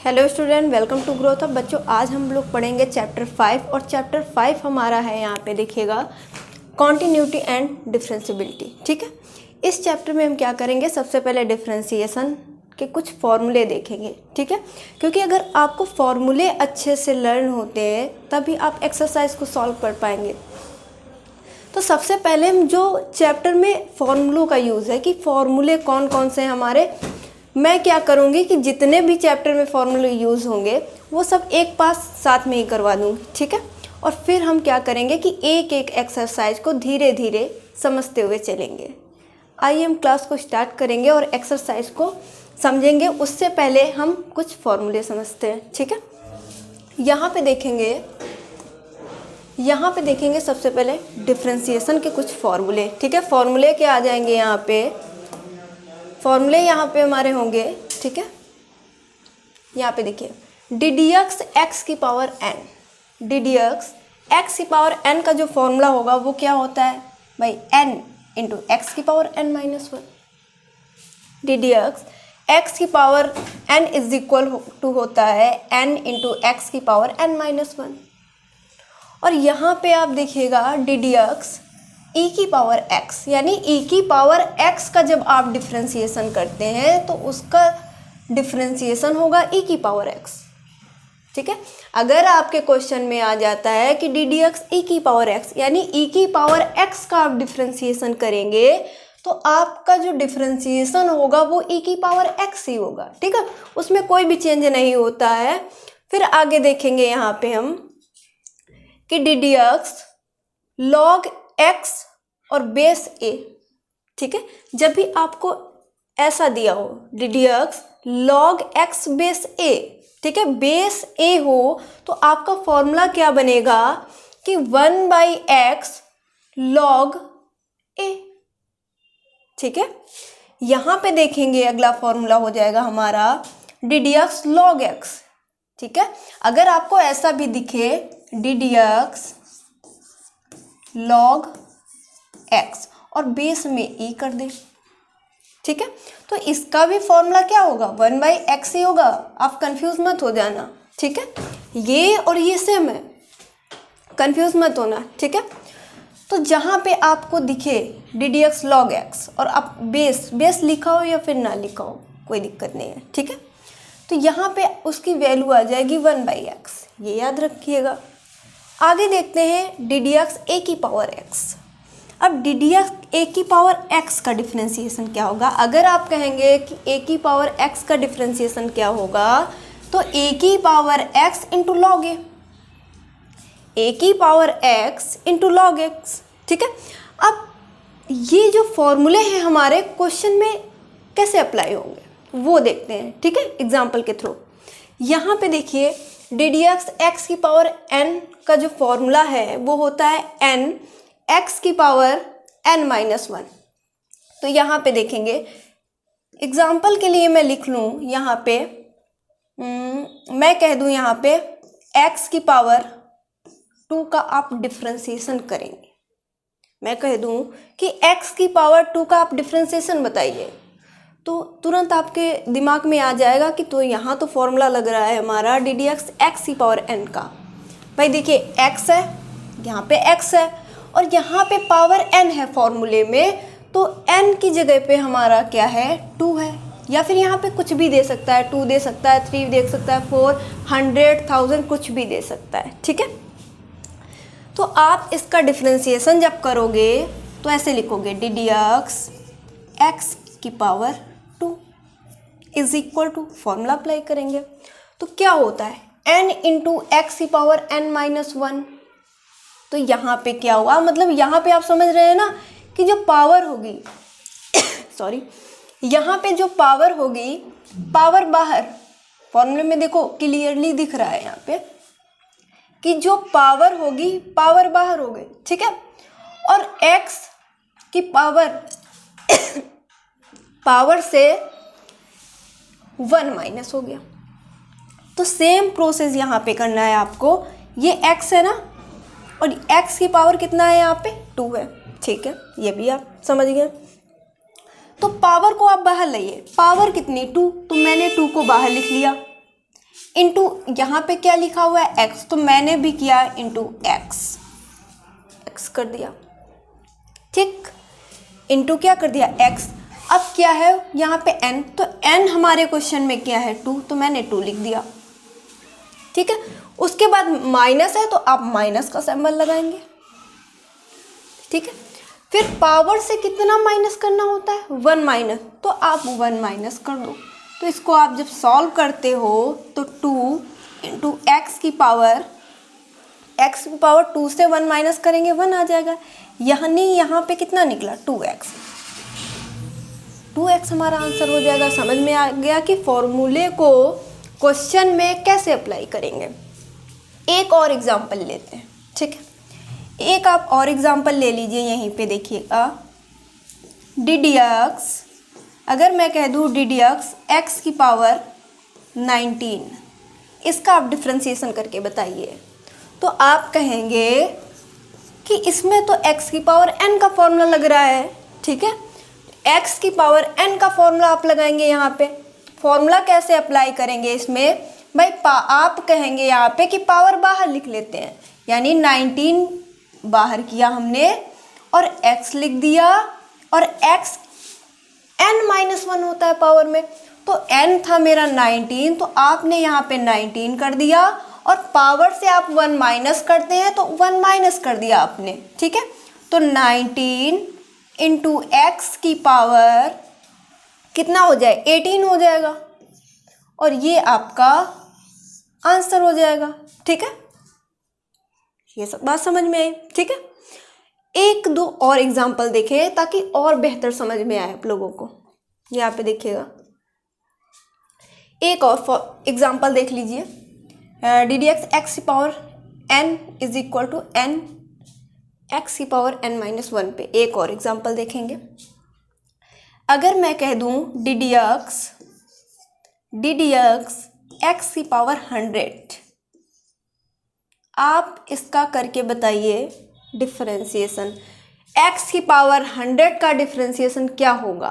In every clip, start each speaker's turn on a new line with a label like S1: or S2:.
S1: Hello student, welcome to growth up. बच्चों, आज हम लोग पढ़ेंगे चैप्टर 5 और चैप्टर 5 हमारा है, यहाँ पे देखिएगा, कॉन्टिन्यूटी एंड डिफरेंशियबिलिटी। ठीक है, इस चैप्टर में हम क्या करेंगे, सबसे पहले डिफरेंशिएशन के कुछ फॉर्मूले देखेंगे। ठीक है, क्योंकि अगर आपको फॉर्मूले अच्छे से लर्न होते हैं तभी आप एक्सरसाइज को सॉल्व कर पाएंगे। तो सबसे पहले हम जो चैप्टर में फॉर्मूलों का यूज़ है कि फॉर्मूले कौन कौन से हैं हमारे, मैं क्या करूँगी कि जितने भी चैप्टर में फॉर्मूले यूज़ होंगे वो सब एक पास साथ में ही करवा दूँगी। ठीक है, और फिर हम क्या करेंगे कि एक एक एक्सरसाइज को धीरे धीरे समझते हुए चलेंगे। आइए हम क्लास को स्टार्ट करेंगे और एक्सरसाइज को समझेंगे। उससे पहले हम कुछ फॉर्मूले समझते हैं। ठीक है, यहाँ पे देखेंगे सबसे पहले डिफरेंशिएशन के कुछ फॉर्मूले। ठीक है, फॉर्मूले क्या आ जाएंगे यहाँ पे, फॉर्मूले यहाँ पे हमारे होंगे। ठीक है, यहाँ पे देखिए, डी डी एक्स एक्स की power N, D D x x की पावर एन का जो फॉर्मूला होगा वो क्या होता है भाई, एन इंटू एक्स की power N minus one. D D x की power N is equal to होता है एन इंटू एक्स की पावर एन माइनस वन। और यहाँ पे आप देखिएगा डी डी एक्स ई की पावर एक्स, यानी ई की पावर एक्स का जब आप डिफ्रेंशिएशन करते हैं तो उसका डिफ्रेंशिएशन होगा ई की पावर एक्स। ठीक है, अगर आपके क्वेश्चन में आ जाता है कि डी डी एक्स ई की पावर एक्स, यानी ई की पावर एक्स का आप डिफ्रेंशिएशन करेंगे तो आपका जो डिफ्रेंशिएशन होगा वो ई की पावर एक्स ही होगा। ठीक है, उसमें कोई भी चेंज नहीं होता है। फिर आगे देखेंगे यहाँ पे हम कि D D X log X और बेस ए। ठीक है, जब भी आपको ऐसा दिया हो D D X log X base A, ठीक है, बेस ए हो, तो आपका फॉर्मूला क्या बनेगा कि 1/x लॉग ए। ठीक है, यहाँ पे देखेंगे अगला फॉर्मूला हो जाएगा हमारा D D X log x. ठीक है, अगर आपको ऐसा भी दिखे D D X log X और बेस में ई कर दे, ठीक है, तो इसका भी फॉर्मूला क्या होगा, 1/x ही होगा। आप कंफ्यूज मत हो जाना। ठीक है, ये और ये सेम है, कंफ्यूज मत होना। ठीक है, तो जहाँ पे आपको दिखे D D X log X और आप बेस लिखा हो या फिर ना लिखा हो कोई दिक्कत नहीं है। ठीक है, तो यहाँ पे उसकी वैल्यू आ जाएगी 1/x, ये याद रखिएगा। आगे देखते हैं डी डी एक्स ए की पावर एक्स। अब डी डी एक्स ए की पावर एक्स का डिफ्रेंशिएशन क्या होगा, अगर आप कहेंगे कि ए की पावर एक्स का डिफ्रेंशिएशन क्या होगा तो ए की पावर एक्स इंटू लॉग ए की power x into log x. ठीक है, अब ये जो फॉर्मूले हैं हमारे क्वेश्चन में कैसे अप्लाई होंगे वो देखते हैं। ठीक है, एग्जाम्पल के थ्रू यहाँ पे देखिए डी डी एक्स एक्स की पावर एन का जो फॉर्मूला है वो होता है एन एक्स की पावर एन माइनस वन। तो यहाँ पे देखेंगे, एग्जाम्पल के लिए मैं लिख लूँ यहाँ पे, मैं कह दूँ यहाँ पे एक्स की पावर 2 का आप डिफ्रेंशिएशन करेंगे। मैं कह दूँ कि एक्स की पावर 2 का आप डिफ्रेंशिएशन बताइए, तो तुरंत आपके दिमाग में आ जाएगा कि तो यहाँ तो फॉर्मूला लग रहा है हमारा डी डी एक्स एक्स की पावर एन का। भाई देखिए, एक्स है, यहाँ पे एक्स है और यहाँ पे पावर एन है फॉर्मूले में, तो एन की जगह पे हमारा क्या है, 2 है, या फिर यहाँ पे कुछ भी दे सकता है, 2 दे सकता है, 3 दे सकता है, 4, 100, 1000 कुछ भी दे सकता है। ठीक है, तो आप इसका डिफ्रेंशिएशन जब करोगे तो ऐसे लिखोगे डी डी एक्स एक्स की power 2 is equal to, formula apply करेंगे तो क्या होता है n इंटू एक्स की पावर n माइनस वन। तो यहाँ पे क्या हुआ, मतलब यहाँ पे आप समझ रहे हैं ना कि जो पावर होगी सॉरी, यहाँ पे जो पावर होगी, पावर बाहर, फॉर्मूले में देखो क्लियरली दिख रहा है यहाँ पे कि जो पावर होगी पावर बाहर हो गई। ठीक है, और x की पावर से 1 माइनस हो गया। तो सेम प्रोसेस यहाँ पे करना है आपको, ये x है ना और x की पावर कितना है यहाँ पे 2 है। ठीक है, ये भी आप समझ गए। तो पावर को आप बाहर लाइए, पावर कितनी 2, तो मैंने 2 को बाहर लिख लिया। इंटू यहाँ पे क्या लिखा हुआ है x, तो मैंने भी किया इंटू x कर दिया, ठीक, इंटू क्या कर दिया x। अब क्या है यहाँ पे n, तो n हमारे क्वेश्चन में क्या है 2, तो मैंने 2 लिख दिया, ठीक है। उसके बाद माइनस है तो आप माइनस का सिंबल लगाएंगे, ठीक है। फिर पावर से कितना माइनस करना होता है 1 माइनस, तो आप 1 माइनस कर दो। तो इसको आप जब सॉल्व करते हो तो 2 इंटू एक्स की पावर 2 से 1 माइनस करेंगे 1 आ जाएगा, यानी यहाँ पे कितना निकला 2x हमारा आंसर हो जाएगा। समझ में आ गया कि फॉर्मूले को क्वेश्चन में कैसे अप्लाई करेंगे। एक और एग्जांपल लेते हैं, ठीक है। एक आप और एग्जांपल ले लीजिए, यहीं पे देखिएगा ddx, अगर मैं कह दूँ ddx x की पावर 19, इसका आप डिफ्रेंसिएशन करके बताइए। तो आप कहेंगे कि इसमें तो x की पावर n का फॉर्मूला लग रहा है, ठीक है। x की पावर n का फॉर्मूला आप लगाएंगे यहाँ पे। फॉर्मूला कैसे अप्लाई करेंगे इसमें भाई, आप कहेंगे यहाँ पे कि पावर बाहर लिख लेते हैं, यानी 19 बाहर किया हमने और x लिख दिया, और x n-1 होता है पावर में, तो n था मेरा 19, तो आपने यहाँ पे 19 कर दिया, और पावर से आप 1 माइनस करते हैं तो 1 माइनस कर दिया आपने, ठीक है। तो 19 इंटू एक्स की पावर कितना हो जाए 18 हो जाएगा, और ये आपका आंसर हो जाएगा, ठीक है। ये सब बात समझ में आई, ठीक है। एक दो और एग्जाम्पल देखें ताकि और बेहतर समझ में आए आप लोगों को। यहाँ पे देखिएगा, एक और एग्जाम्पल देख लीजिए, ddx x की power n is equal to n x की पावर n-1 पे एक और एग्जाम्पल देखेंगे। अगर मैं कह दूँ ddx x की पावर 100, आप इसका करके बताइए डिफरेंशिएशन। x की पावर 100 का डिफरेंशिएशन क्या होगा,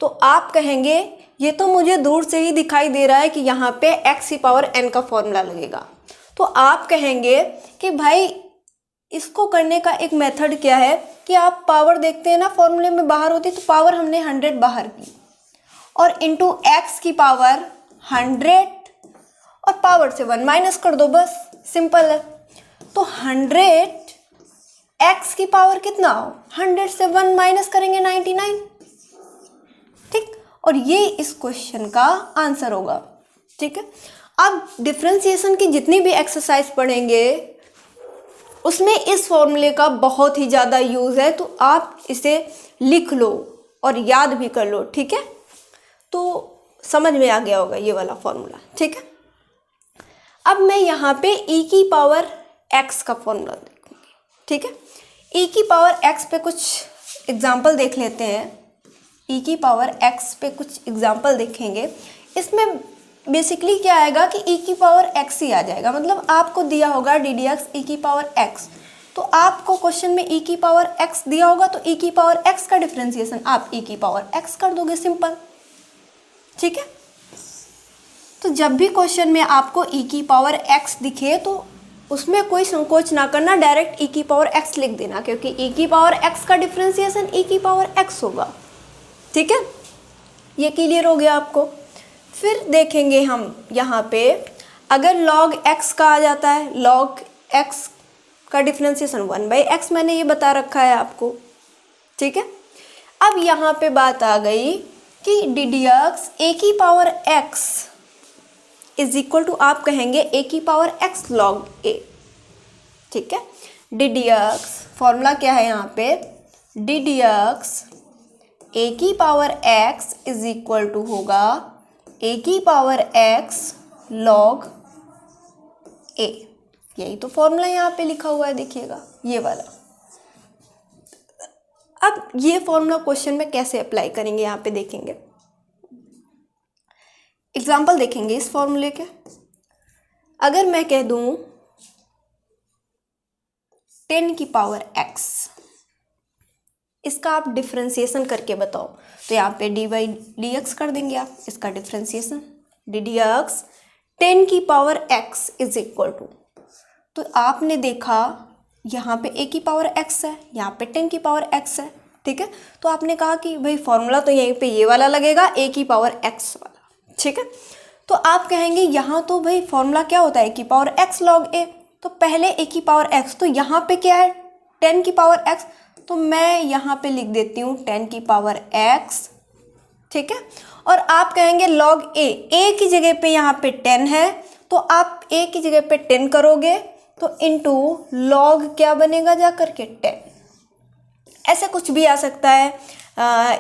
S1: तो आप कहेंगे ये तो मुझे दूर से ही दिखाई दे रहा है कि यहाँ पे x की पावर n का फॉर्मूला लगेगा। तो आप कहेंगे कि भाई इसको करने का एक मेथड क्या है कि आप पावर देखते हैं ना फॉर्मूले में बाहर होती, तो पावर हमने 100 बाहर की और इंटू x की पावर 100 और पावर से 1 माइनस कर दो, बस सिंपल है। तो 100 x की पावर कितना हो, 100 से 1 माइनस करेंगे 99, ठीक, और ये इस क्वेश्चन का आंसर होगा, ठीक है। अब डिफरेंशिएशन की जितनी भी एक्सरसाइज पढ़ेंगे उसमें इस फॉर्मूले का बहुत ही ज़्यादा यूज़ है, तो आप इसे लिख लो और याद भी कर लो, ठीक है। तो समझ में आ गया होगा ये वाला फॉर्मूला, ठीक है। अब मैं यहाँ पे e की पावर x का फॉर्मूला देखूँगी, ठीक है। e की पावर x पे कुछ एग्जाम्पल देख लेते हैं। e की पावर x पे कुछ एग्जाम्पल देखेंगे। इसमें बेसिकली क्या आएगा कि e की पावर x ही आ जाएगा, मतलब आपको दिया होगा ddx e की पावर x, तो आपको क्वेश्चन में e की पावर x दिया होगा, तो e की पावर x का डिफरेंशिएशन आप e की पावर x कर दोगे, सिंपल, ठीक है। तो जब भी क्वेश्चन में आपको e की पावर x दिखे तो उसमें कोई संकोच ना करना, डायरेक्ट e की पावर x लिख देना, क्योंकि e की पावर x का डिफरेंशिएशन e की पावर x होगा, ठीक है। ये क्लियर हो गया आपको। फिर देखेंगे हम यहाँ पे, अगर log x का आ जाता है, log x का डिफरेंशिएशन 1/x मैंने ये बता रखा है आपको, ठीक है। अब यहाँ पे बात आ गई कि ddx a की power x is equal to, आप कहेंगे a की पावर x log a, ठीक है। ddx फॉर्मूला क्या है यहाँ पे, ddx a की power x is equal to होगा a की पावर x log a, यही तो फॉर्मूला यहाँ पे लिखा हुआ है, देखिएगा ये वाला। अब ये फॉर्मूला क्वेश्चन में कैसे अप्लाई करेंगे यहाँ पे देखेंगे, एग्जाम्पल देखेंगे इस फॉर्मूले के। अगर मैं कह दूं 10 की पावर x, इसका आप डिफरेंशिएशन करके बताओ, तो यहाँ पे dy dx कर देंगे आप, इसका डिफरेंशिएशन ddx 10 की power x is equal to, तो आपने देखा यहाँ पे a की पावर x है, यहाँ पे 10 की पावर x है, ठीक है। तो आपने कहा कि भाई फॉर्मूला तो यहीं पे ये वाला लगेगा, a की पावर x वाला, ठीक है। तो आप कहेंगे यहाँ तो भाई फॉर्मूला क्या होता है, a की पावर x log a, तो पहले a की पावर x, तो यहाँ पे क्या है 10 की पावर x, तो मैं यहाँ पे लिख देती हूँ 10 की पावर x, ठीक है। और आप कहेंगे log a की जगह पे यहाँ पे 10 है, तो आप a की जगह पे 10 करोगे तो इंटू log क्या बनेगा जा करके 10, ऐसे कुछ भी आ सकता है।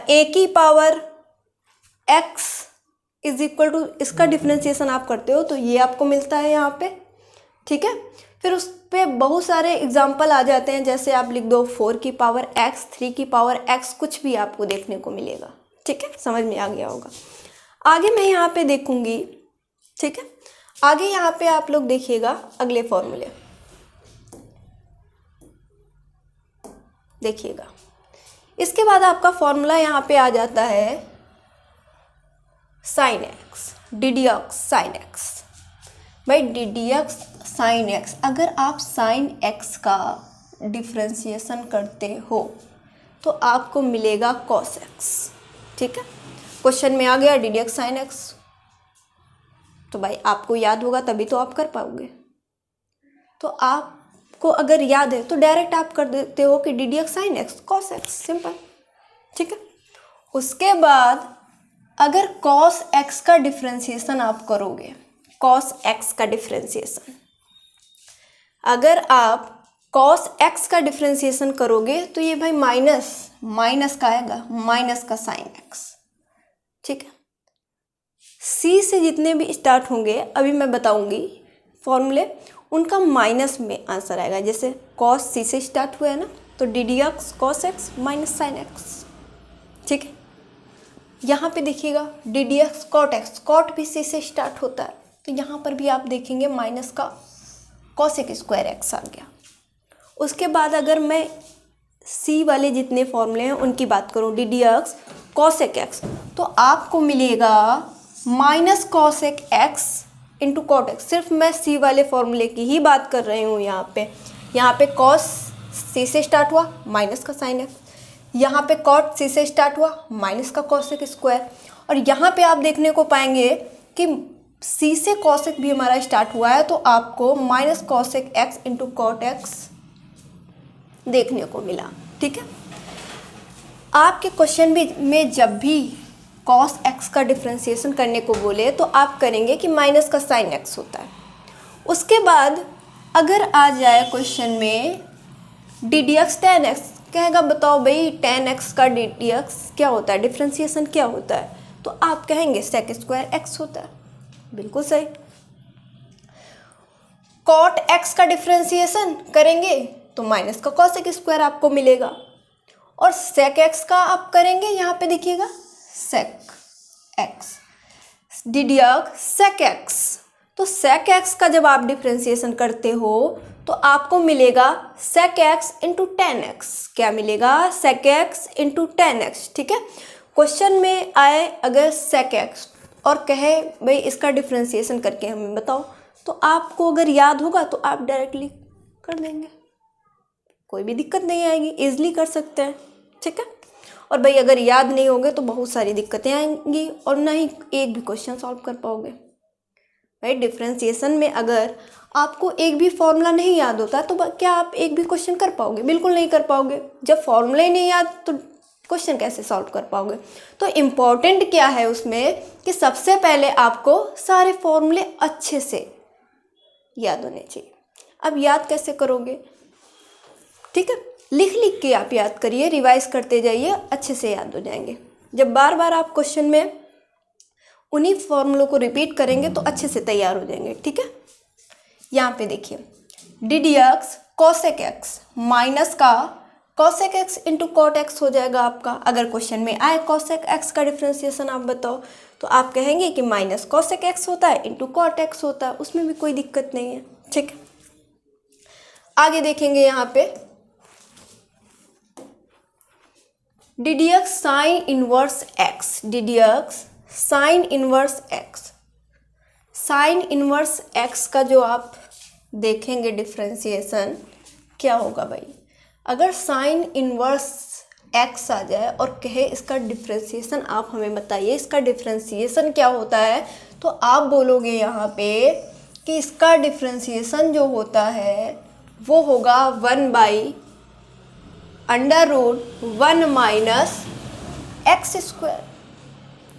S1: a की power x is equal to, इसका डिफ्रेंसिएशन आप करते हो तो ये आपको मिलता है यहाँ पे, ठीक है। फिर उस पे बहुत सारे एग्जाम्पल आ जाते हैं, जैसे आप लिख दो 4 की पावर x, 3 की पावर x, कुछ भी आपको देखने को मिलेगा, ठीक है। समझ में आ गया होगा। आगे मैं यहाँ पे देखूंगी, ठीक है। आगे यहाँ पे आप लोग देखिएगा अगले फॉर्मूले, देखिएगा। इसके बाद आपका फॉर्मूला यहाँ पे आ जाता है sine X, D D X sine X. भाई D D X sine X, अगर आप साइन एक्स का डिफ्रेंसिएशन करते हो तो आपको मिलेगा कॉस एक्स, ठीक है। क्वेश्चन में आ गया D D X sine x, तो भाई आपको याद होगा तभी तो आप कर पाओगे। तो आपको अगर याद है तो डायरेक्ट आप कर देते हो कि D D X sine x cos x, simple, ठीक है। उसके बाद अगर कॉस एक्स का डिफ्रेंसिएशन आप करोगे, कॉस एक्स का डिफ्रेंसिएशन, अगर आप कॉस एक्स का डिफ्रेंसिएशन करोगे तो ये भाई माइनस का आएगा, माइनस का साइन एक्स, ठीक है। सी से जितने भी स्टार्ट होंगे अभी मैं बताऊंगी फॉर्मूले, उनका माइनस में आंसर आएगा। जैसे कॉस सी से स्टार्ट हुआ है ना, तो d D x cos x minus sine x, ठीक है। यहाँ पे देखिएगा d D x cot x, cot भी सी से स्टार्ट होता है, तो यहाँ पर भी आप देखेंगे माइनस का कॉसेक स्क्वायर एक्स आ गया। उसके बाद अगर मैं सी वाले जितने फॉर्मूले हैं उनकी बात करूँ, d D x cosec x, तो आपको मिलेगा minus cosec x into cot x. सिर्फ मैं सी वाले फॉर्मूले की ही बात कर रही हूँ। यहाँ पे कॉस सी से स्टार्ट हुआ, माइनस का साइन एक्स, यहाँ पे कॉट सी से स्टार्ट हुआ, माइनस का कॉसेक स्क्वायर, और यहाँ पे आप देखने को पाएंगे कि सी से कॉसेक भी हमारा स्टार्ट हुआ है, तो आपको minus cosec x into cot x देखने को मिला, ठीक है। आपके क्वेश्चन में जब भी कॉस एक्स का डिफ्रेंसिएशन करने को बोले तो आप करेंगे कि माइनस का साइन एक्स होता है। उसके बाद अगर आ जाए क्वेश्चन में D D x ten x, कहेगा बताओ भाई टेन एक्स का डी डी एक्स क्या होता है, डिफ्रेंसिएशन क्या होता है, तो आप कहेंगे सेक स्क्वायर एक्स होता है, बिल्कुल सही। कॉट एक्स का डिफ्रेंसिएशन करेंगे तो माइनस का कॉसेक स्क्वायर आपको मिलेगा, और सेक एक्स का आप करेंगे, यहाँ पे देखिएगा sec x, D D x sec x, तो सेक एक्स का जब आप डिफ्रेंसिएशन करते हो तो आपको मिलेगा sec x into tan x. क्या मिलेगा, sec x into tan x, ठीक है। क्वेश्चन में आए अगर सेक एक्स और कहे भाई इसका डिफ्रेंसिएशन करके हमें बताओ, तो आपको अगर याद होगा तो आप डायरेक्टली कर देंगे, कोई भी दिक्कत नहीं आएगी, इजली कर सकते हैं, ठीक है। और भाई अगर याद नहीं होंगे तो बहुत सारी दिक्कतें आएंगी और ना ही एक भी क्वेश्चन सॉल्व कर पाओगे। भाई डिफ्रेंसिएशन में अगर आपको एक भी फॉर्मूला नहीं याद होता तो क्या आप एक भी क्वेश्चन कर पाओगे, बिल्कुल नहीं कर पाओगे। जब फॉर्मूला ही नहीं याद तो क्वेश्चन कैसे सॉल्व कर पाओगे। तो इम्पॉर्टेंट क्या है उसमें कि सबसे पहले आपको सारे फॉर्मूले अच्छे से याद होने चाहिए। अब याद कैसे करोगे, ठीक है, लिख लिख के आप याद करिए, रिवाइज करते जाइए, अच्छे से याद हो जाएंगे। जब बार बार आप क्वेश्चन में उन्हीं फॉर्मूलों को रिपीट करेंगे तो अच्छे से तैयार हो जाएंगे, ठीक है। यहाँ पे देखिए D D x cosec X minus का cosec x into cot X हो जाएगा आपका। अगर क्वेश्चन में आए कॉसेक एक्स का डिफ्रेंसिएशन आप बताओ तो आप कहेंगे कि माइनस कॉसेक एक्स होता है इंटू कॉट एक्स होता है, उसमें भी कोई दिक्कत नहीं है, ठीक है। आगे देखेंगे यहाँ पे D D X sine inverse x, D D X sine inverse x. Sine inverse x का जो आप देखेंगे डिफ्रेंसिएशन क्या होगा भाई, अगर साइन इनवर्स एक्स आ जाए और कहे इसका डिफ्रेंसिएशन आप हमें बताइए इसका डिफ्रेंसिएशन क्या होता है, तो आप बोलोगे यहाँ पे कि इसका डिफ्रेंसिएशन जो होता है वो होगा 1/√1 - x²।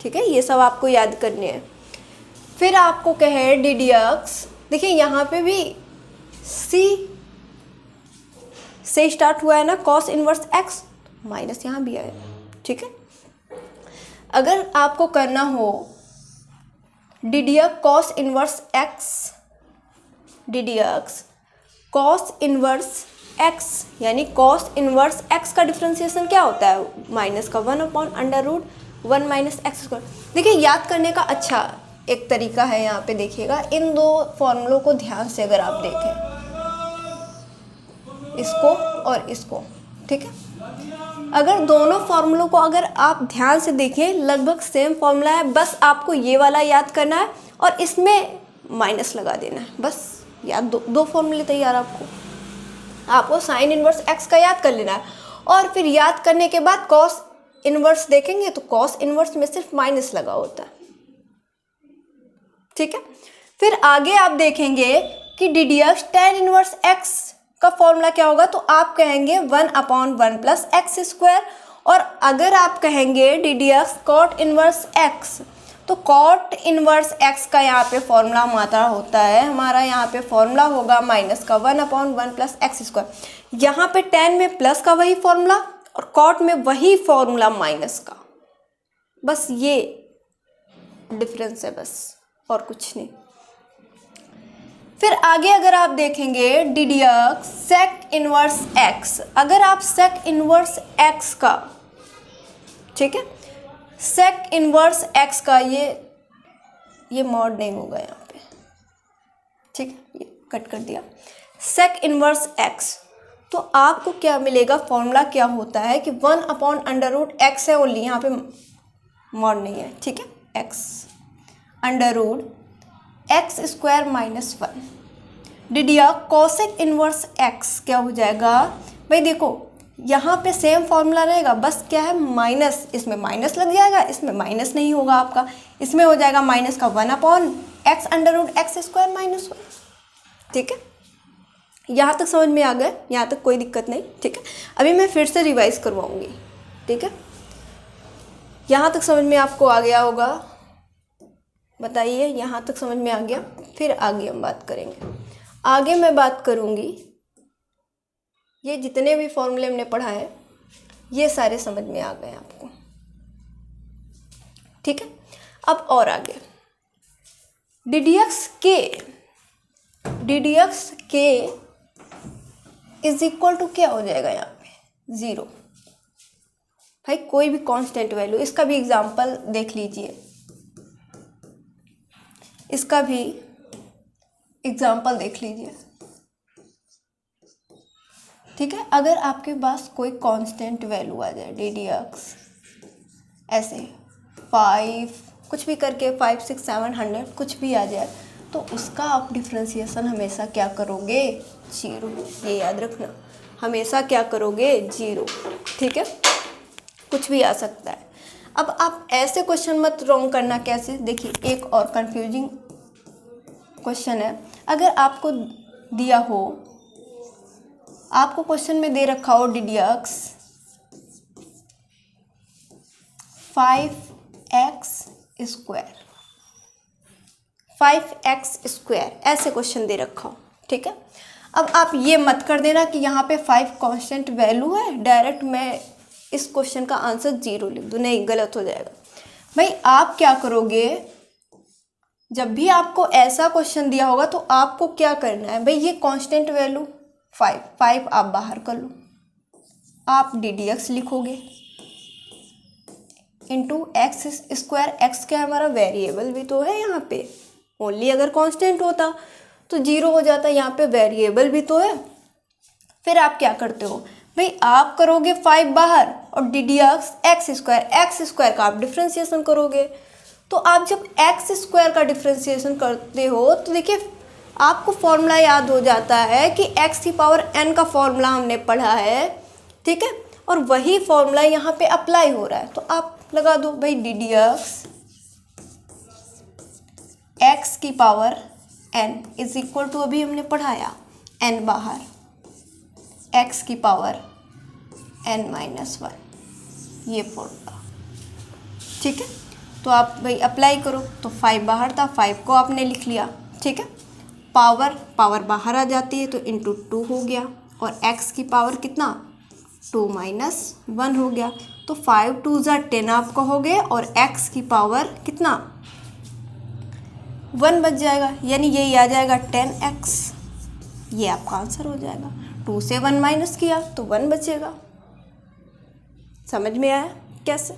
S1: ठीक है, ये सब आपको याद करने हैं। फिर आपको कहे डी डी एक्स, देखिए यहाँ पे भी सी से स्टार्ट हुआ है ना, कॉस इनवर्स एक्स, माइनस यहाँ भी आया। ठीक है, अगर आपको करना हो D D x cos inverse x, D D x cos inverse x, यानी कॉस इनवर्स एक्स का डिफ्रेंसिएशन क्या होता है, माइनस का 1/√1 - x²। देखिए याद करने का अच्छा एक तरीका है, यहाँ पे देखिएगा इन दो फॉर्मूलों को ध्यान से अगर आप देखें, इसको और इसको, ठीक है, अगर दोनों फॉर्मूलों को अगर आप ध्यान से देखें लगभग सेम फॉर्मूला है, बस आपको ये वाला याद करना है और इसमें माइनस लगा देना है, बस याद दो फॉर्मूले तैयार। आपको साइन इनवर्स एक्स का याद कर लेना है और फिर याद करने के बाद कॉस इनवर्स देखेंगे तो कॉस इनवर्स में सिर्फ माइनस लगा होता है। ठीक है, फिर आगे आप देखेंगे कि D D x tan inverse x का फॉर्मूला क्या होगा, तो आप कहेंगे 1/1 + x²। और अगर आप कहेंगे d D x cot inverse x, तो कॉट इनवर्स एक्स का यहाँ पे फॉर्मूला मात्रा होता है हमारा, यहाँ पे फॉर्मूला होगा माइनस का 1/1 + x²। यहाँ पे टेन में प्लस का वही फॉर्मूला और कॉट में वही फॉर्मूला माइनस का, बस ये डिफरेंस है, बस और कुछ नहीं। फिर आगे अगर आप देखेंगे d D x sec inverse x, अगर आप सेक इनवर्स एक्स का, ठीक है, सेक इनवर्स एक्स का ये मॉड नहीं होगा यहाँ पे, ठीक है, ये कट कर दिया, सेक इनवर्स एक्स, तो आपको क्या मिलेगा, फॉर्मूला क्या होता है कि 1/√x है ओनली, यहाँ पे मॉड नहीं है। ठीक है, x√x² - 1 D D x cosec inverse x क्या हो जाएगा भाई, देखो यहाँ पे सेम फॉर्मूला रहेगा, बस क्या है माइनस, इसमें माइनस लग जाएगा, इसमें माइनस नहीं होगा आपका, इसमें हो जाएगा माइनस का 1/x√x² - 1। ठीक है, यहाँ तक समझ में आ गए, यहाँ तक कोई दिक्कत नहीं। ठीक है, अभी मैं फिर से रिवाइज करवाऊंगी। ठीक है, यहाँ तक समझ में आपको आ गया होगा, बताइए यहाँ तक समझ में आ गया। फिर आगे हम बात करेंगे, आगे मैं बात करूँगी, ये जितने भी फॉर्मूले हमने पढ़ाए ये सारे समझ में आ गए आपको। ठीक है, अब और आगे डी डी एक्स के इज इक्वल टू क्या हो जाएगा यहाँ पे 0। भाई कोई भी कांस्टेंट वैल्यू, इसका भी एग्जांपल देख लीजिए, इसका भी एग्जांपल देख लीजिए। ठीक है, अगर आपके पास कोई कांस्टेंट वैल्यू आ जाए डी डी एक्स ऐसे 5 कुछ भी करके 5, 6, 7, 100 कुछ भी आ जाए, तो उसका आप डिफ्रेंसिएशन हमेशा क्या करोगे 0, ये याद रखना, हमेशा क्या करोगे 0। ठीक है, कुछ भी आ सकता है। अब आप ऐसे क्वेश्चन मत रॉन्ग करना, कैसे, देखिए एक और कंफ्यूजिंग क्वेश्चन है, अगर आपको दिया हो, आपको क्वेश्चन में दे रखा हो डी डी एक्स 5x², ऐसे क्वेश्चन दे रखा हो। ठीक है, अब आप ये मत कर देना कि यहाँ पे 5 कांस्टेंट वैल्यू है, डायरेक्ट मैं इस क्वेश्चन का आंसर 0 लिख दूँ, नहीं, गलत हो जाएगा। भाई आप क्या करोगे, जब भी आपको ऐसा क्वेश्चन दिया होगा तो आपको क्या करना है, भाई ये कांस्टेंट वैल्यू 5 आप बाहर कर लो, आप डी डी एक्स लिखोगे इंटू x², x क्या है हमारा वेरिएबल भी तो है यहाँ पे, ओनली अगर कांस्टेंट होता तो 0 हो जाता, यहाँ पे वेरिएबल भी तो है। फिर आप क्या करते हो, भाई आप करोगे 5 बाहर और डी डी एक्स x² का आप डिफ्रेंसिएशन करोगे, तो आप जब एक्स स्क्वायर का डिफ्रेंसिएशन करते हो तो देखिए आपको फॉर्मूला याद हो जाता है कि एक्स की पावर एन का फॉर्मूला हमने पढ़ा है, ठीक है, और वही फॉर्मूला यहाँ पे अप्लाई हो रहा है। तो आप लगा दो भाई डी डी एक्स की power N is equal to, अभी हमने पढ़ाया एन बाहर, एक्स की पावर एन माइनस वन, ये फॉर्मूला, ठीक है। तो आप भाई अप्लाई करो, तो 5 बाहर था, 5 को आपने लिख लिया, ठीक है। पावर बाहर आ जाती है तो इंटू 2 हो गया, और x की पावर कितना 2 माइनस 1 हो गया, तो 5 2 ज़ा 10 आप कहोगे, और x की पावर कितना 1 बच जाएगा, यानी यही आ जाएगा 10x, ये आपका आंसर हो जाएगा। 2 से 1 माइनस किया तो 1 बचेगा। समझ में आया कैसे?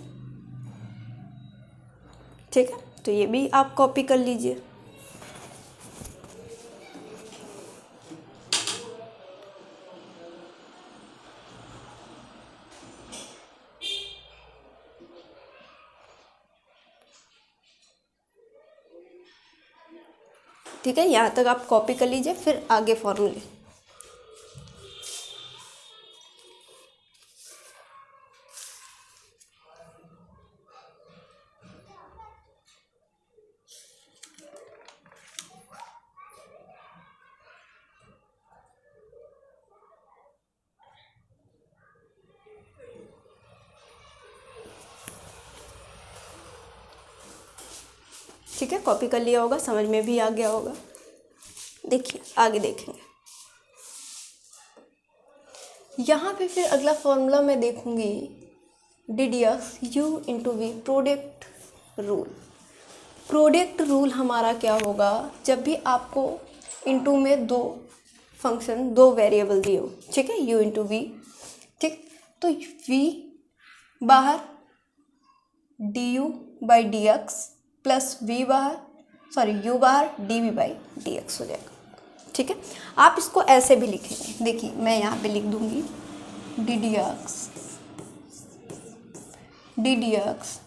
S1: ठीक है, तो ये भी आप कॉपी कर लीजिए। ठीक है, यहाँ तक आप कॉपी कर लीजिए, फिर आगे फॉर्मूले। ठीक है, कॉपी कर लिया होगा, समझ में भी आ गया होगा। देखिए आगे देखेंगे, यहाँ पे फिर अगला फॉर्मूला मैं देखूंगी d D x u into v, product rule. Product rule हमारा क्या होगा, जब भी आपको इंटू में दो फंक्शन, दो वेरिएबल दिए हो, ठीक है, यू इंटू वी, ठीक, तो वी बाहर D you by D x plus v बाहर, सॉरी यू बाहर D we by D x हो जाएगा। ठीक है, आप इसको ऐसे भी लिखेंगे, देखिए मैं यहाँ पे लिख दूंगी d D x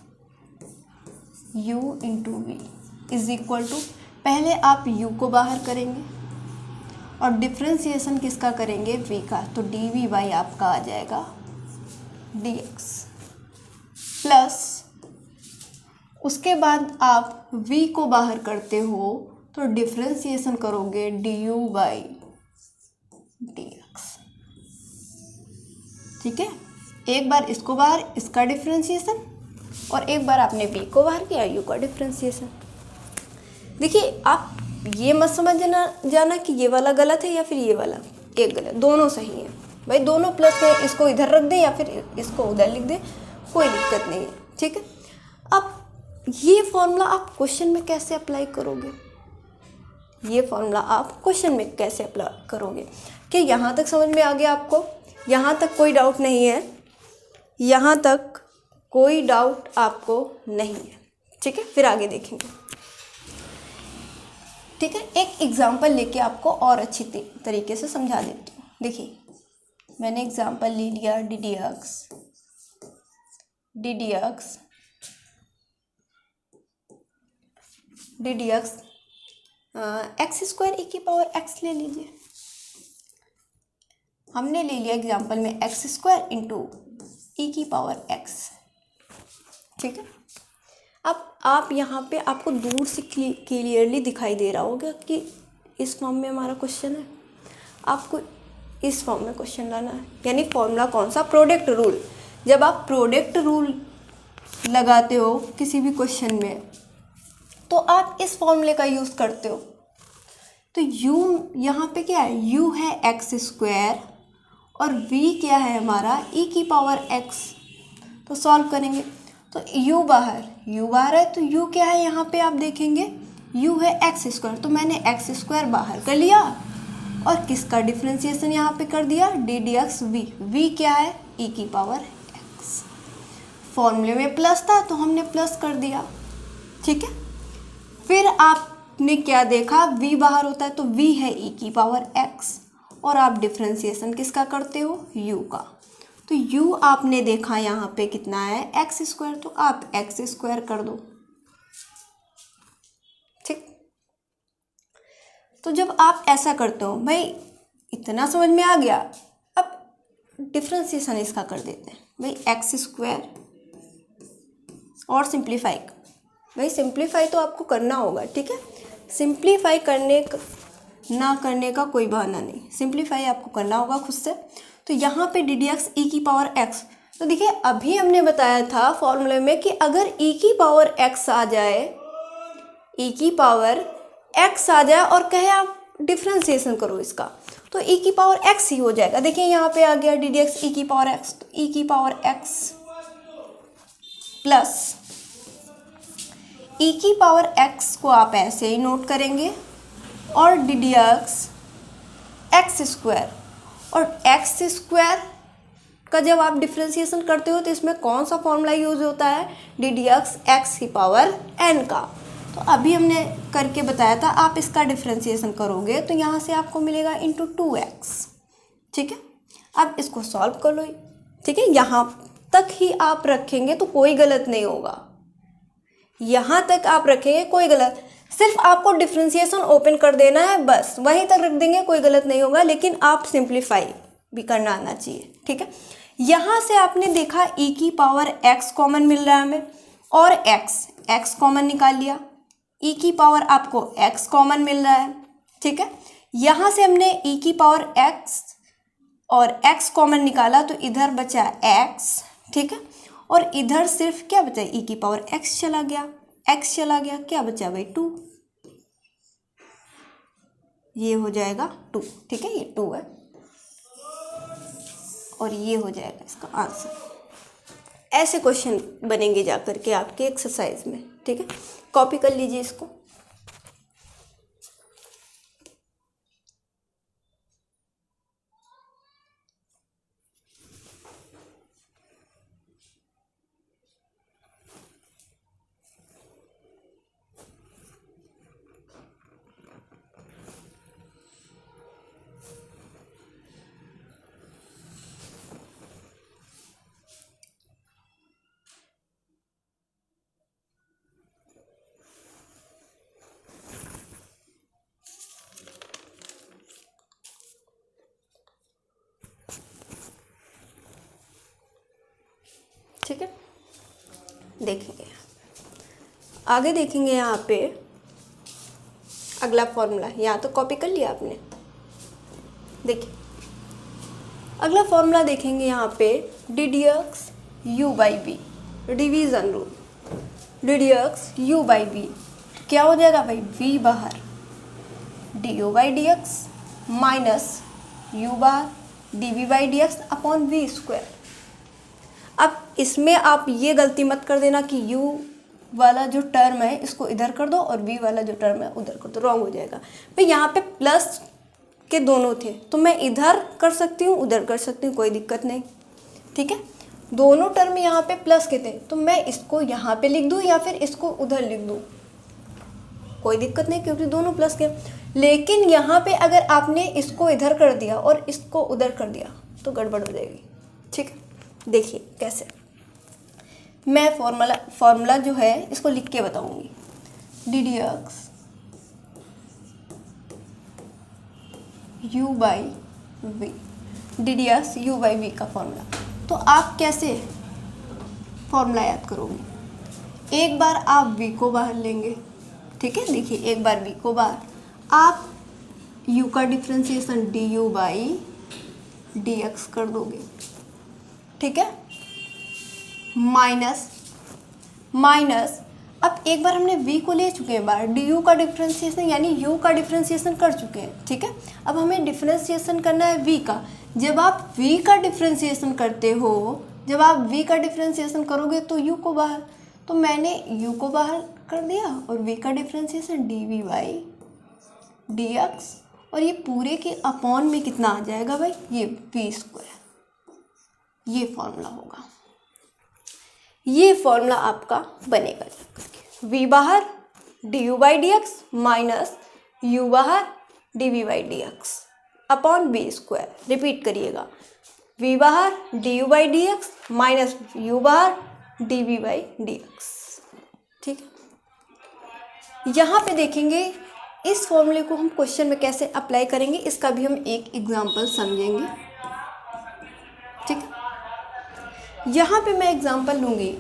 S1: u into v is equal to, पहले आप u को बाहर करेंगे और डिफ्रेंसिएशन किसका करेंगे, v का, तो डी वी बाई आपका आ जाएगा डी एक्स, प्लस उसके बाद आप v को बाहर करते हो तो डिफ्रेंसिएशन करोगे D you by D x. ठीक है, एक बार इसको बाहर, इसका डिफ्रेंसिएशन, और एक बार आपने v को बाहर किया, u का डिफ्रेंसिएशन। देखिए आप ये मत समझ जाना कि ये वाला गलत है या फिर ये वाला एक गलत, दोनों सही है भाई, दोनों प्लस है, इसको इधर रख दें या फिर इसको उधर लिख दें, कोई दिक्कत नहीं है। ठीक है, अब ये फॉर्मूला आप क्वेश्चन में कैसे अप्लाई करोगे, ये फॉर्मूला आप क्वेश्चन में कैसे अप्लाई करोगे, कि यहाँ तक समझ में आ गया आपको, यहाँ तक कोई डाउट नहीं है, यहाँ तक कोई डाउट आपको नहीं है। ठीक है, फिर आगे देखेंगे। ठीक है, एक एग्जाम्पल लेके आपको और अच्छी तरीके से समझा देती हूँ। देखिए मैंने एग्जाम्पल ले लिया D D x X square E की पावर एक्स ले लीजिए, हमने ले लिया एग्जाम्पल में एक्स स्क्वायर इंटू ई की पावर एक्स। ठीक है, अब आप यहाँ पे आपको दूर से क्लियरली दिखाई दे रहा होगा कि इस फॉर्म में हमारा क्वेश्चन है, आपको इस फॉर्म में क्वेश्चन लाना है, यानी फॉर्मूला कौन सा, प्रोडक्ट रूल। जब आप प्रोडक्ट रूल लगाते हो किसी भी क्वेश्चन में तो आप इस फॉर्मूले का यूज़ करते हो। तो u यहाँ पे क्या है, u है एक्स स्क्वायर और v क्या है हमारा e की पावर x, तो सॉल्व करेंगे तो u बाहर है, तो u क्या है यहाँ पे आप देखेंगे u है एक्स स्क्वायर, तो मैंने एक्स स्क्वायर बाहर कर लिया और किसका डिफ्रेंसिएशन यहाँ पे कर दिया, डी डी एक्स v क्या है e की पावर x, फॉर्मूले में प्लस था तो हमने प्लस कर दिया। ठीक है, फिर आपने क्या देखा, v बाहर होता है तो v है e की पावर x, और आप डिफ्रेंसिएशन किसका करते हो, u का, तो u आपने देखा यहाँ पे कितना है एक्स स्क्वायर, तो आप एक्स स्क्वायर कर दो। तो जब आप ऐसा करते हो भाई, इतना समझ में आ गया, अब डिफ्रेंसिएशन इसका कर देते हैं भाई एक्स स्क्वायर और सिंप्लीफाई। भाई सिंप्लीफाई तो आपको करना होगा, ठीक है, सिंप्लीफाई ना करने का कोई बहाना नहीं, सिंप्लीफाई आपको करना होगा खुद से। तो यहाँ पे डी डी एक्स ई की पावर एक्स, तो देखिए अभी हमने बताया था फॉर्मूले में कि अगर ई की पावर एक्स आ जाए, ई की पावर एक्स आ जाए और कहे आप डिफ्रेंसिएशन करो इसका, तो ई की पावर एक्स ही हो जाएगा। देखिए यहाँ पे आ गया डी डी एक्स ई की पावर एक्स, तो ई की पावर एक्स प्लस ई की पावर एक्स को आप ऐसे ही नोट करेंगे और डी डी एक्स स्क्वायर, और एक्स स्क्वायर का जब आप डिफ्रेंसिएशन करते हो तो इसमें कौन सा फॉर्मूला यूज होता है, डी डी एक्स की पावर एन का। तो अभी हमने करके बताया था, आप इसका डिफ्रेंसिएशन करोगे तो यहाँ से आपको मिलेगा इंटू 2x, ठीक है। अब इसको सॉल्व कर लो, ठीक है, यहाँ तक ही आप रखेंगे तो कोई गलत नहीं होगा, यहाँ तक आप रखेंगे कोई गलत, सिर्फ आपको डिफ्रेंसिएशन ओपन कर देना है, बस वहीं तक रख देंगे कोई गलत नहीं होगा, लेकिन आप सिंप्लीफाई भी करना आना चाहिए, ठीक है। यहाँ से आपने देखा ई की पावर x कॉमन मिल रहा है हमें, और x कॉमन निकाल लिया, ई की पावर आपको x कॉमन मिल रहा है, ठीक है। यहाँ से हमने ई की पावर x और x कॉमन निकाला तो इधर बचा x, ठीक है, और इधर सिर्फ क्या बचा, ई की पावर x चला गया, क्या बचा भाई 2, ये हो जाएगा 2, ठीक है, ये 2 है और ये हो जाएगा इसका आंसर। ऐसे क्वेश्चन बनेंगे जा करके आपके एक्सरसाइज में, ठीक है, कॉपी कर लीजिए इसको। ठीक है, देखेंगे आगे, देखेंगे यहाँ पे अगला फॉर्मूला, यहाँ तो कॉपी कर लिया आपने, देखिए अगला फॉर्मूला देखेंगे यहाँ पे D D x you by B, division rule, D D x you by B क्या हो जाएगा भाई, वी बाहर D you by D X minus U बाहर D we by D X upon V square. अब इसमें आप ये गलती मत कर देना कि u वाला जो टर्म है इसको इधर कर दो और v वाला जो टर्म है उधर कर दो, रॉन्ग हो जाएगा भाई। यहाँ पे प्लस के दोनों थे तो मैं इधर कर सकती हूँ उधर कर सकती हूँ, कोई दिक्कत नहीं, ठीक है। दोनों टर्म यहाँ पे प्लस के थे तो मैं इसको यहाँ पे लिख दूँ या फिर इसको उधर लिख दूँ, कोई दिक्कत नहीं क्योंकि दोनों प्लस के। लेकिन यहाँ पे अगर आपने इसको इधर कर दिया और इसको उधर कर दिया तो गड़बड़ हो जाएगी, ठीक है। देखिए कैसे, मैं फॉर्मूला जो है इसको लिख के बताऊंगी, d D x you by v, d D x you by v का फॉर्मूला। तो आप कैसे फॉर्मूला याद करोगे, एक बार आप v को बाहर लेंगे, ठीक है, देखिए एक बार v को बाहर, आप u का differentiation D you by D x कर दोगे, ठीक है, माइनस अब एक बार हमने v को ले चुके हैं बाहर, डी यू का डिफ्रेंसिएशन यानी u का डिफ्रेंसिएशन कर चुके हैं, ठीक है। अब हमें डिफ्रेंसिएशन करना है v का। जब आप v का डिफ्रेंसिएशन करते हो, जब आप v का डिफ्रेंसिएशन करोगे तो u को बाहर, तो मैंने u को बाहर कर दिया और v का differentiation d we by D x, और ये पूरे के अपॉन में कितना आ जाएगा भाई, ये v स्क्वायर। ये फॉर्मूला होगा, ये फॉर्मूला आपका बनेगा, v बाहर D you by D X minus U बाहर D we by D X upon V square. Repeat करिएगा, v बाहर D you by D X minus U बाहर D we by D x, ठीक है। यहाँ पे देखेंगे इस फॉर्मूले को हम क्वेश्चन में कैसे अप्लाई करेंगे इसका भी हम एक एग्जांपल समझेंगे, ठीक है। यहाँ पे मैं एग्जांपल लूँगी,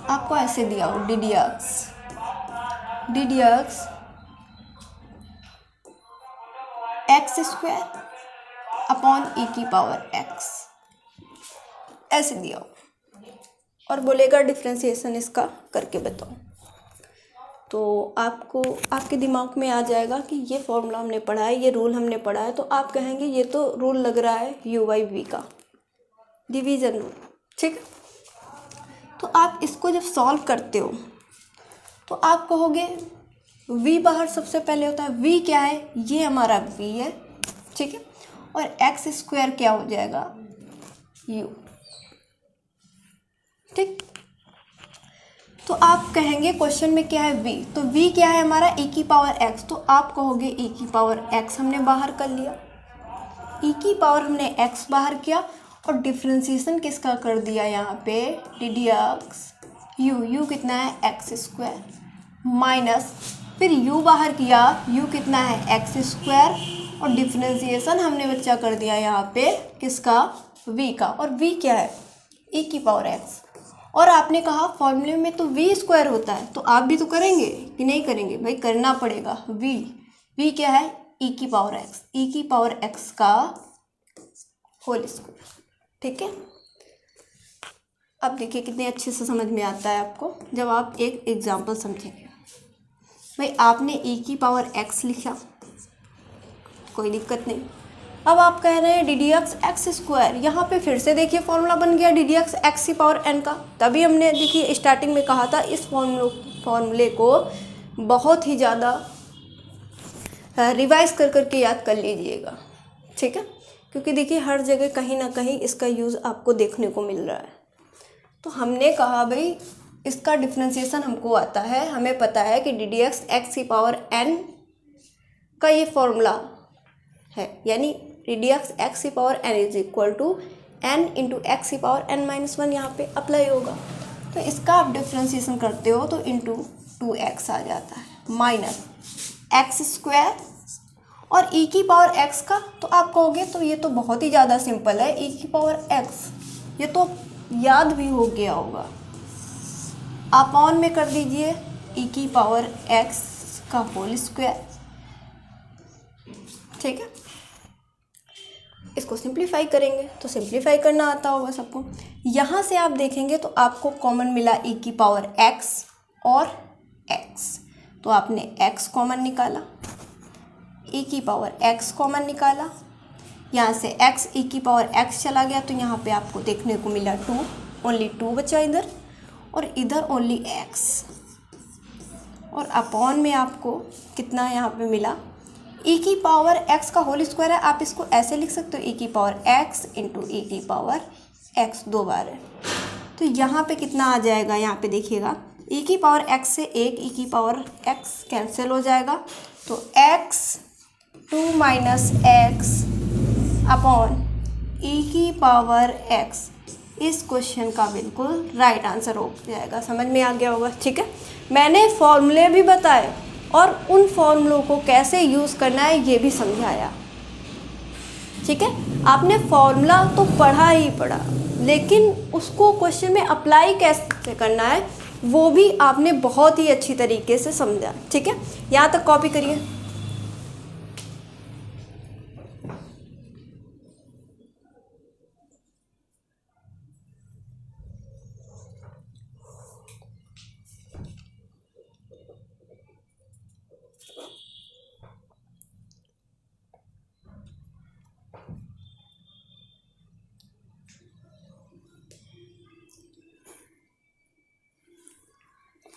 S1: आपको ऐसे दिया हो D D x X square upon E की पावर एक्स, ऐसे दिया हो और बोलेगा डिफ्रेंसिएशन इसका करके बताओ, तो आपको आपके दिमाग में आ जाएगा कि ये फॉर्मूला हमने पढ़ा है, ये रूल हमने पढ़ा है, तो आप कहेंगे ये तो रूल लग रहा है यू बाई वी का, डिवीजन रूल, ठीक है। तो आप इसको जब सॉल्व करते हो तो आप कहोगे v बाहर सबसे पहले होता है, v क्या है, ये हमारा v है, ठीक है, और एक्स स्क्वायर क्या हो जाएगा u, ठीक। तो आप कहेंगे क्वेश्चन में क्या है v, तो v क्या है हमारा e की पावर x, तो आप कहोगे e की पावर x हमने बाहर कर लिया, e की पावर हमने x बाहर किया और डिफ्रेंसिएशन किसका कर दिया यहाँ पे डी डी एक्स u कितना है एक्स स्क्वायर माइनस फिर u बाहर किया, u कितना है एक्स स्क्वायर और डिफ्रेंसिएशन हमने बच्चा कर दिया यहाँ पे किसका v का, और v क्या है e की पावर x, और आपने कहा फॉर्मूले में तो v स्क्वायर होता है, तो आप भी तो करेंगे कि नहीं करेंगे भाई, करना पड़ेगा। v क्या है e की पावर x, e की पावर x का होल स्क्वायर, ठीक है। अब देखिए कितने अच्छे से समझ में आता है आपको जब आप एक एग्जांपल समझेंगे। भाई आपने e की पावर x लिखा, कोई दिक्कत नहीं। अब आप कह रहे हैं D D x X square, यहाँ पे फिर से देखिए फॉर्मूला बन गया डी डी एक्स एक्स की पावर n का। तभी हमने देखिए स्टार्टिंग में कहा था इस फॉर्मूले को बहुत ही ज़्यादा रिवाइज कर करके याद कर लीजिएगा, ठीक है, क्योंकि देखिए हर जगह कहीं ना कहीं इसका यूज़ आपको देखने को मिल रहा है। तो हमने कहा भाई इसका डिफ्रेंसिएशन हमको आता है, हमें पता है कि डी डी एक्स एक्स की पावर n का ये फॉर्मूला है, यानी डी डी एक्स एक्स की power n is equal to n into x की पावर n माइनस 1 यहाँ पे अप्लाई होगा। तो इसका आप डिफ्रेंसिएशन करते हो तो इंटू 2x आ जाता है माइनस एक्स स्क्वायर और e की पावर x का, तो आप कहोगे तो ये तो बहुत ही ज़्यादा सिंपल है, e की पावर x ये तो याद भी हो गया होगा, अपॉन में कर दीजिए e की पावर x का होल स्क्वायर, ठीक है। इसको सिंप्लीफाई करेंगे तो सिंप्लीफाई करना आता होगा सबको। यहाँ से आप देखेंगे तो आपको कॉमन मिला e की पावर x और x, तो आपने x कॉमन निकाला, e की पावर x कॉमन निकाला, यहाँ से x e की पावर x चला गया, तो यहाँ पे आपको देखने को मिला 2, ओनली 2 बचा इधर, और इधर ओनली x, और अपॉन में आपको कितना यहाँ पे मिला e की पावर x का होल स्क्वायर है, आप इसको ऐसे लिख सकते हो e की पावर x इंटू e की पावर x 2 बार है, तो यहाँ पे कितना आ जाएगा, यहाँ पे देखिएगा e की पावर x से एक e की पावर x कैंसिल हो जाएगा, तो x 2 minus x upon e की पावर x इस क्वेश्चन का बिल्कुल राइट आंसर हो जाएगा। समझ में आ गया होगा, ठीक है। मैंने फॉर्मूले भी बताए और उन फॉर्मूलों को कैसे यूज़ करना है ये भी समझाया, ठीक है। आपने फॉर्मूला तो पढ़ा ही पढ़ा, लेकिन उसको क्वेश्चन में अप्लाई कैसे करना है वो भी आपने बहुत ही अच्छी तरीके से समझा, ठीक है। यहाँ तक कॉपी करिए।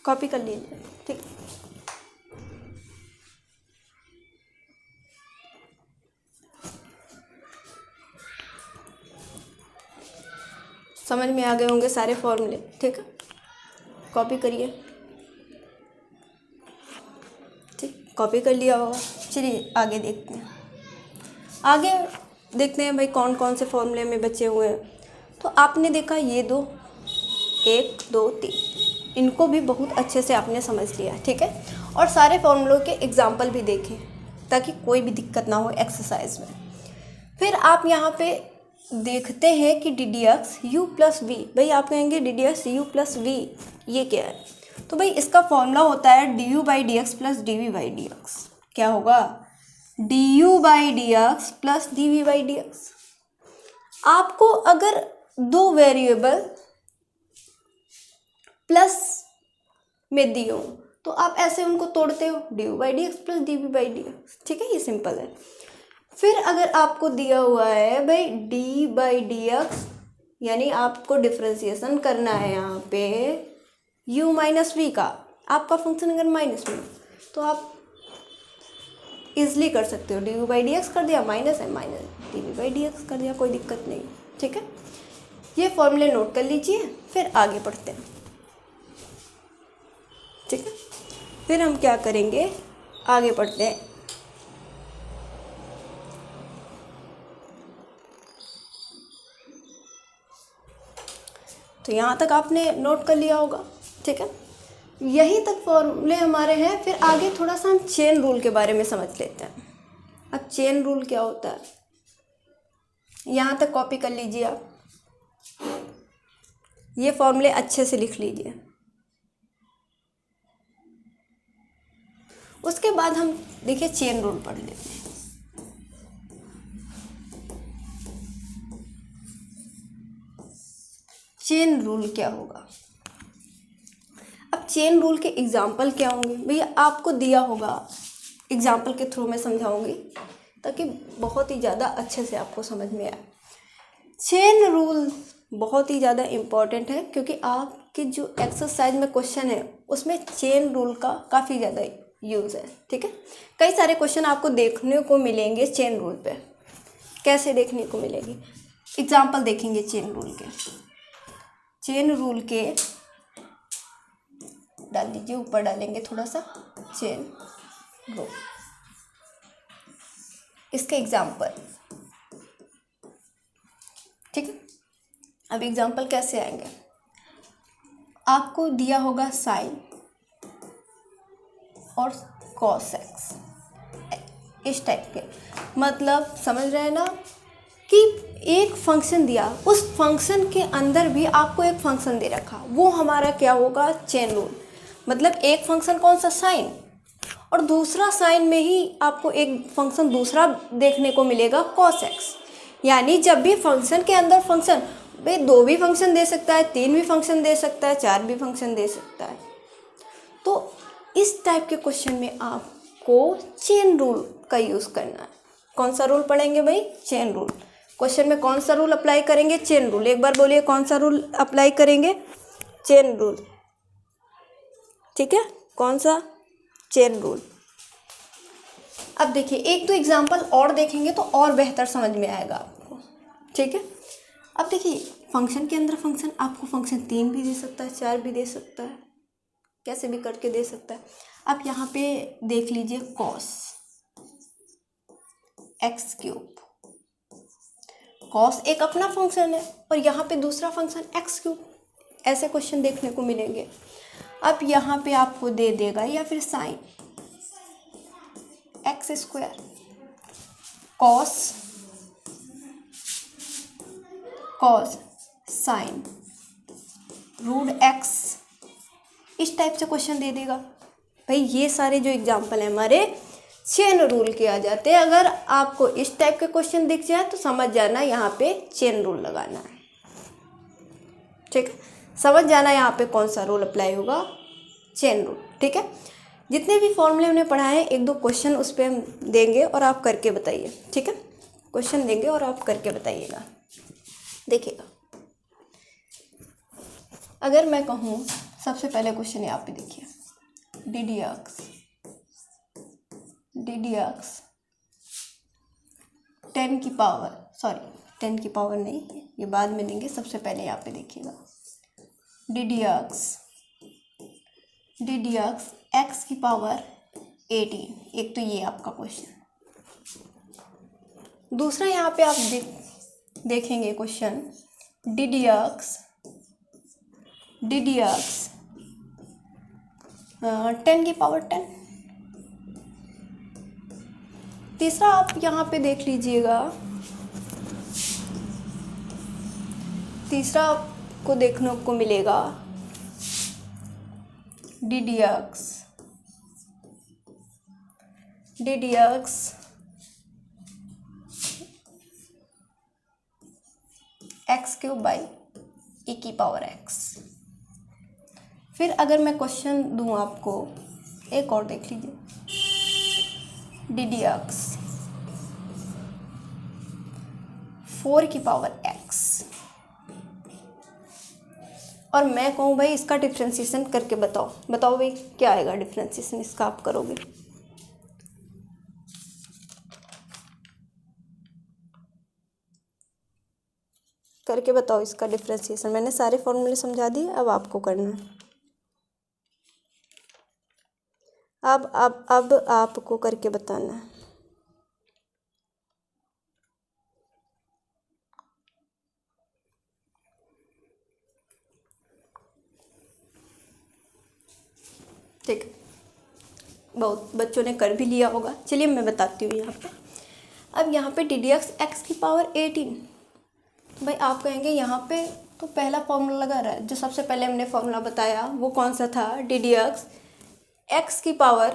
S1: कॉपी कर लीजिए, ठीक। समझ में आ गए होंगे सारे फॉर्मूले, ठीक है। कॉपी करिए, ठीक, कॉपी कर लिया होगा। चलिए आगे देखते हैं, आगे देखते हैं भाई कौन कौन से फॉर्मूले में बचे हुए हैं। तो आपने देखा ये दो, 1 2 3, इनको भी बहुत अच्छे से आपने समझ लिया, ठीक है। और सारे फॉर्मूलों के एग्जाम्पल भी देखें ताकि कोई भी दिक्कत ना हो एक्सरसाइज में। फिर आप यहाँ पे देखते हैं कि D D x u plus v, भाई आप कहेंगे d D x u plus v ये क्या है, तो भाई इसका फॉर्मूला होता है d you by D x plus d we by D x. क्या होगा, d you by D x plus d we by D x. आपको अगर दो वेरिएबल प्लस में दिए हो तो आप ऐसे उनको तोड़ते हो, d you by D x plus d we by D x, ठीक है, ये सिंपल है। फिर अगर आपको दिया हुआ है भाई डी बाई डी एक्स, यानी आपको डिफ्रेंसिएशन करना है यहाँ पे u माइनस वी का, आपका फंक्शन अगर माइनस में तो आप इजली कर सकते हो, d you by D x कर दिया, माइनस है minus d we by D x कर दिया, कोई दिक्कत नहीं, ठीक है। ये फॉर्मूले नोट कर लीजिए, फिर आगे बढ़ते हैं, ठीक है। फिर हम क्या करेंगे, आगे बढ़ते हैं। तो यहाँ तक आपने नोट कर लिया होगा, ठीक है। यहीं तक फॉर्मूले हमारे हैं। फिर आगे थोड़ा सा हम चेन रूल के बारे में समझ लेते हैं। अब चेन रूल क्या होता है, यहाँ तक कॉपी कर लीजिए आप, ये फॉर्मूले अच्छे से लिख लीजिए। उसके बाद हम देखिए चेन रूल पढ़ लेते हैं। चेन रूल क्या होगा, अब चेन रूल के एग्जाम्पल क्या होंगे, भैया आपको दिया होगा, एग्जाम्पल के थ्रू मैं समझाऊंगी ताकि बहुत ही ज़्यादा अच्छे से आपको समझ में आए। चेन रूल बहुत ही ज़्यादा इम्पॉर्टेंट है क्योंकि आपके जो एक्सरसाइज में क्वेश्चन है उसमें चेन रूल का काफ़ी ज़्यादा यूज़ है, ठीक है। कई सारे क्वेश्चन आपको देखने को मिलेंगे चेन रूल पे। कैसे देखने को मिलेगी, एग्जाम्पल देखेंगे चेन रूल के। चेन रूल के डाल दीजिए, ऊपर डालेंगे थोड़ा सा चेन रूल, इसके एग्जाम्पल, ठीक है। अब एग्जाम्पल कैसे आएंगे, आपको दिया होगा साइन और कॉस एक्स, इस टाइप के, मतलब समझ रहे हैं ना कि एक फंक्शन दिया, उस फंक्शन के अंदर भी आपको एक फंक्शन दे रखा, वो हमारा क्या होगा, चेन रूल। मतलब एक फंक्शन कौन सा, साइन, और दूसरा साइन में ही आपको एक फंक्शन दूसरा देखने को मिलेगा, कॉस एक्स। यानी जब भी फंक्शन के अंदर फंक्शन, भाई दो भी फंक्शन दे सकता है, तीन भी फंक्शन दे सकता है, चार भी फंक्शन दे सकता है। तो इस टाइप के क्वेश्चन में आपको चेन रूल का यूज़ करना है। कौन सा रूल पढ़ेंगे भाई, चेन रूल। क्वेश्चन में कौन सा रूल अप्लाई करेंगे, चेन रूल। एक बार बोलिए कौन सा रूल अप्लाई करेंगे, चेन रूल, ठीक है, कौन सा, चेन रूल। अब देखिए एक दो एग्जाम्पल और देखेंगे तो और बेहतर समझ में आएगा आपको, ठीक है। अब देखिए फंक्शन के अंदर फंक्शन, आपको फंक्शन 3 भी दे सकता है, 4 भी दे सकता है, कैसे भी करके दे सकता है। आप यहाँ पे देख लीजिए कॉस एक्स क्यूब, कॉस एक अपना फंक्शन है और यहाँ पे दूसरा फंक्शन एक्स क्यूब, ऐसे क्वेश्चन देखने को मिलेंगे। अब यहाँ पे आपको दे देगा या फिर sine x square, cos cos sine root x, इस टाइप से क्वेश्चन दे देगा। भाई ये सारे जो एग्जाम्पल हैं हमारे चेन रूल के आ जाते हैं। अगर आपको इस टाइप के क्वेश्चन दिख जाए तो समझ जाना यहाँ पे चेन रूल लगाना है, ठीक है। समझ जाना यहाँ पे कौन सा रूल अप्लाई होगा, चेन रूल, ठीक है। जितने भी फॉर्मूले हमने पढ़ाए हैं, एक दो क्वेश्चन उस पर हम देंगे और आप करके बताइए, ठीक है। क्वेश्चन देंगे और आप करके बताइएगा। देखिएगा अगर मैं कहूँ, सबसे पहले क्वेश्चन यहाँ पे देखिए, डी डी एक्स 10 की पावर, सॉरी 10 की पावर नहीं, ये बाद में देंगे, सबसे पहले यहाँ पे देखिएगा डी डी एक्स एक्स की पावर 18। एक तो ये आपका क्वेश्चन। दूसरा यहाँ पे आप देखेंगे क्वेश्चन डी डी एक्स 10⁻10। तीसरा आप यहाँ पे देख लीजिएगा, तीसरा आपको देखने को मिलेगा ddx x³/e⁻x। फिर अगर मैं क्वेश्चन दूं आपको, एक और देख लीजिए, ddx 4⁻x, और मैं कहूँ भाई इसका डिफ्रेंशिएशन करके बताओ, बताओ भाई क्या आएगा डिफ्रेंशिएशन इसका आप करोगे। करके बताओ इसका डिफ्रेंशिएशन। मैंने सारे फॉर्मूले समझा दिए, अब आपको करना है। अब आपको करके बताना है। ठीक, बहुत बच्चों ने कर भी लिया होगा। चलिए मैं बताती हूँ यहाँ पे। अब यहाँ पे ddx x⁻18, तो भाई आप कहेंगे यहाँ पे तो पहला फॉर्मूला लगा रहा है, जो सबसे पहले हमने फॉर्मूला बताया वो कौन सा था, ddx x⁻,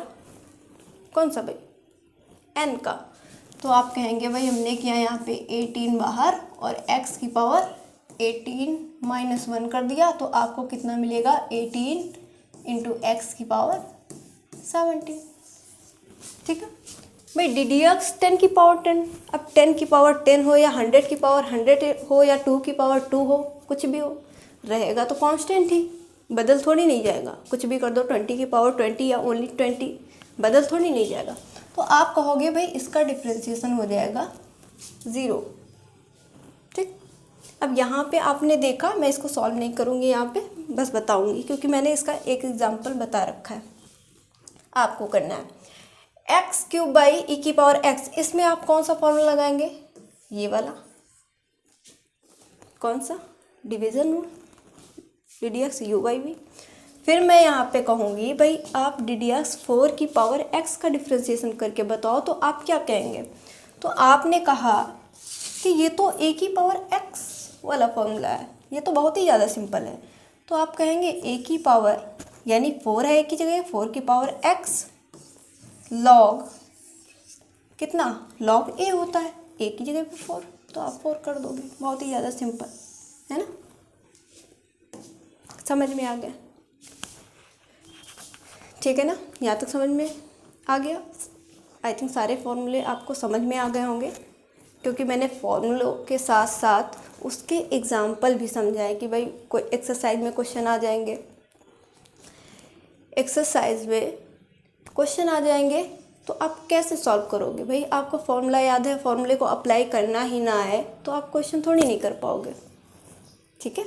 S1: कौन सा भाई, n का। तो आप कहेंगे भाई हमने किया यहाँ पे 18 बाहर और x⁻18 -1 कर दिया, तो आपको कितना मिलेगा, 18 × x⁻17। ठीक है भाई, ddx 10⁻10। अब 10⁻10 हो या 100⁻100 हो या 2⁻2 हो, कुछ भी हो, रहेगा तो कांस्टेंट ही, बदल थोड़ी नहीं जाएगा। कुछ भी कर दो, 20⁻20 या ओनली 20, बदल थोड़ी नहीं जाएगा। तो आप कहोगे भाई इसका डिफ्रेंशिएशन हो जाएगा 0। ठीक, अब यहाँ पे आपने देखा, मैं इसको सॉल्व नहीं करूँगी यहाँ पे, बस बताऊँगी क्योंकि मैंने इसका एक एग्जाम्पल बता रखा है। आपको करना है x³/e⁻x, इसमें आप कौन सा फॉर्मूला लगाएंगे, ये वाला, कौन सा, डिवीज़न रूल, ddx u/v। फिर मैं यहाँ पे कहूँगी भाई आप ddx 4⁻x का डिफ्रेंशिएशन करके बताओ, तो आप क्या कहेंगे। तो आपने कहा कि ये तो a⁻x वाला फॉर्मूला है, ये तो बहुत ही ज़्यादा सिंपल है। तो आप कहेंगे a⁻, यानी 4 है एक ही जगह, 4⁻x लॉग कितना, लॉग a होता है, एक ही जगह पे 4, तो आप 4 कर दोगे। बहुत ही ज़्यादा सिंपल है ना, समझ में आ गया। ठीक है ना, यहाँ तक समझ में आ गया। आई थिंक सारे फॉर्मूले आपको समझ में आ गए होंगे, क्योंकि मैंने फॉर्मूलों के साथ साथ उसके एग्जाम्पल भी समझाए कि भाई कोई एक्सरसाइज में क्वेश्चन आ जाएंगे, एक्सरसाइज में क्वेश्चन आ जाएंगे तो आप कैसे सॉल्व करोगे। भाई आपको फॉर्मूला याद है, फॉर्मूले को अप्लाई करना ही ना है तो आप क्वेश्चन थोड़ी नहीं कर पाओगे। ठीक है,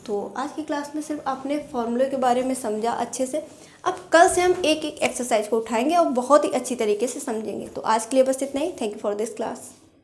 S1: तो आज की क्लास में सिर्फ आपने फॉर्मूले के बारे में समझा अच्छे से। अब कल से हम एक एक एक्सरसाइज को उठाएंगे और बहुत ही अच्छी तरीके से समझेंगे। तो आज के लिए बस इतना ही। Thank you for this class.